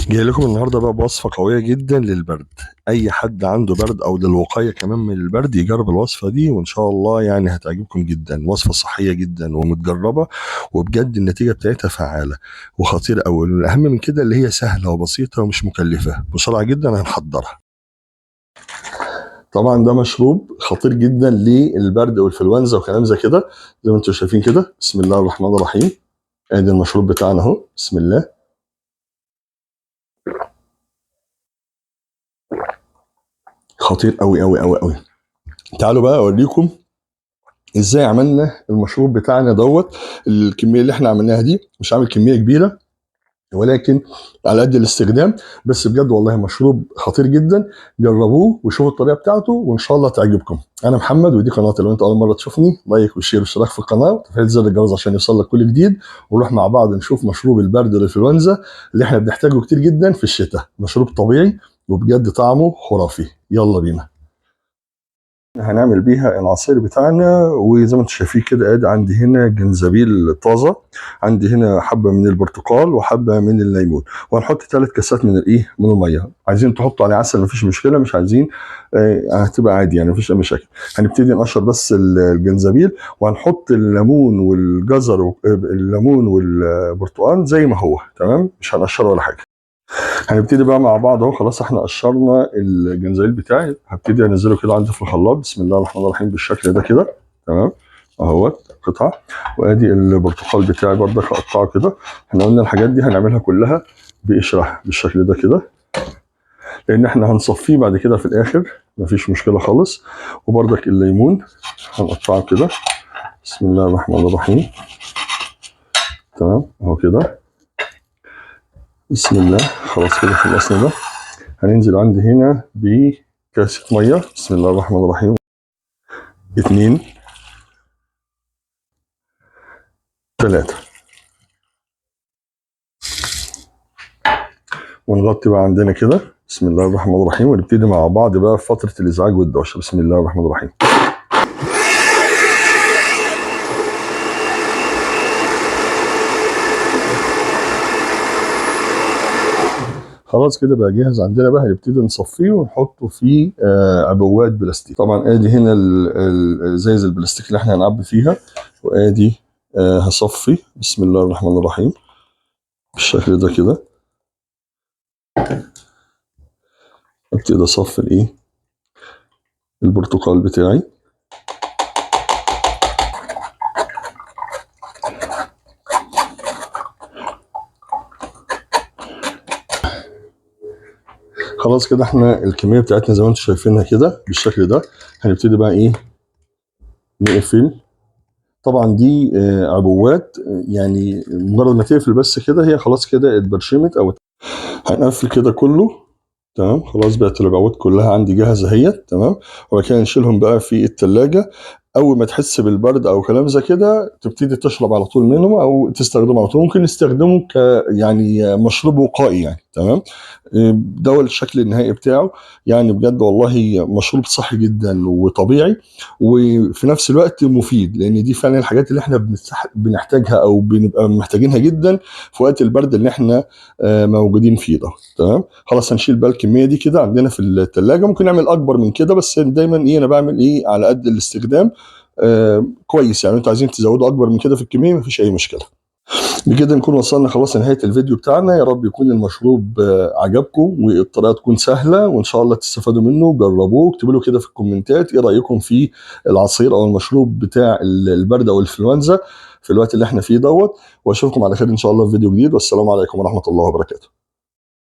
جاي لكم النهارده بقى بوصفة قوية جدا للبرد. أي حد عنده برد أو للوقاية كمان من البرد يجرب الوصفة دي، وإن شاء الله يعني هتعجبكم جدا. وصفة صحية جدا ومتجربة، وبجد النتيجة بتاعتها فعالة وخطيرة أوي. والأهم من كده اللي هي سهلة وبسيطة ومش مكلفة، بسرعة جدا هنحضرها. طبعا ده مشروب خطير جدا للبرد والإنفلونزا وكلام زي كده، زي ما انتم شايفين كده. بسم الله الرحمن الرحيم. ادي المشروب بتاعنا اهو، بسم الله. خطير قوي قوي قوي قوي. تعالوا بقى اوريكم ازاي عملنا المشروب بتاعنا دوت. الكميه اللي احنا عملناها دي مش عامل كميه كبيره، ولكن على قد الاستخدام. بس بجد والله مشروب خطير جدا. جربوه وشوفوا الطريقه بتاعته وان شاء الله تعجبكم. انا محمد ودي قناتي. لو انت اول مره تشوفني لايك وشير واشتراك في القناه وتفعيل زر الجرس عشان يوصل لك كل جديد. ونروح مع بعض نشوف مشروب البرد والانفلونزا اللي احنا بنحتاجه كتير جدا في الشتاء. مشروب طبيعي وبجد طعمه خرافي. يلا بينا. هنعمل بيها العصير بتاعنا. وزي ما انتم شايفين كده ادي عندي هنا جنزبيل طازه، عندي هنا حبه من البرتقال وحبه من الليمون، وهنحط 3 كاسات من من الميه. عايزين تحطوا عليه عسل مفيش مشكله، مش عايزين هتبقى عادي يعني مفيش اي مشاكل. هنبتدي نقشر بس الجنزبيل، وهنحط الليمون والجزر الليمون والبرتقال زي ما هو تمام، مش هنقشره ولا حاجه. هنبتدي بقى مع بعض اهو. خلاص احنا قشرنا الجنزبيل بتاعي، هبتدي انزله كده عندي في الخلاط. بسم الله الرحمن الرحيم بالشكل ده كده تمام اهوت قطعه. وادي البرتقال بتاعي برضك هقطعه كده. احنا قلنا الحاجات دي هنعملها كلها بقشرها بالشكل ده كده، لان احنا هنصفيه بعد كده في الاخر، مفيش مشكله خالص. وبرضك الليمون هنقطعه كده. بسم الله الرحمن الرحيم تمام اهو كده. بسم الله. خلاص كده خلصنا ده. هننزل عندي هنا بكاسة مية. بسم الله الرحمن الرحيم. 2 3. ونغطي بقى عندنا كده. بسم الله الرحمن الرحيم. ونبتدي مع بعض بقى في فترة الإزعاج والدوشة. بسم الله الرحمن الرحيم. خلاص كده بقى جاهز عندنا. بقى هنبتدي نصفيه ونحطه في عبوات بلاستيك. طبعا ادي هنا الازايز البلاستيك اللي احنا هنعبي فيها، وادي هصفي. بسم الله الرحمن الرحيم بالشكل ده كده. ابتدي اصفي البرتقال بتاعي. خلاص كده احنا الكميه بتاعتنا زي ما انتم شايفينها كده بالشكل ده. هنبتدي بقى نقفل. طبعا دي عبوات، يعني مجرد ما تقفل بس كده هي خلاص كده اتبرشمت او هنقفل كده كله تمام. خلاص بقت العبوات كلها عندي جاهزه اهي تمام. وبعد كده نشيلهم بقى في الثلاجه. اول ما تحس بالبرد او كلام زي كده تبتدي تشرب على طول منهم او تستخدمه على طول. ممكن نستخدمه يعني مشروب وقائي يعني تمام. ده الشكل النهائي بتاعه. يعني بجد والله مشروب صحي جدا وطبيعي، وفي نفس الوقت مفيد، لان دي فعلا الحاجات اللي احنا بنحتاجها او بنبقى محتاجينها جدا في وقت البرد اللي احنا موجودين فيه ده تمام. خلاص هنشيل بقى الكميه دي كده عندنا في الثلاجه. ممكن نعمل اكبر من كده، بس دايما انا بعمل على قد الاستخدام. كويس يعني. انتوا عايزين تزودوا اكبر من كده في الكميه مفيش اي مشكله. بكده نكون وصلنا خلاص لنهايه الفيديو بتاعنا. يا رب يكون المشروب عجبكم والطريقه تكون سهله وان شاء الله تستفادوا منه. جربوه. اكتبوا له كده في الكومنتات ايه رايكم في العصير او المشروب بتاع البرد او الانفلونزا في الوقت اللي احنا فيه دوت. واشوفكم على خير ان شاء الله في فيديو جديد، والسلام عليكم ورحمه الله وبركاته.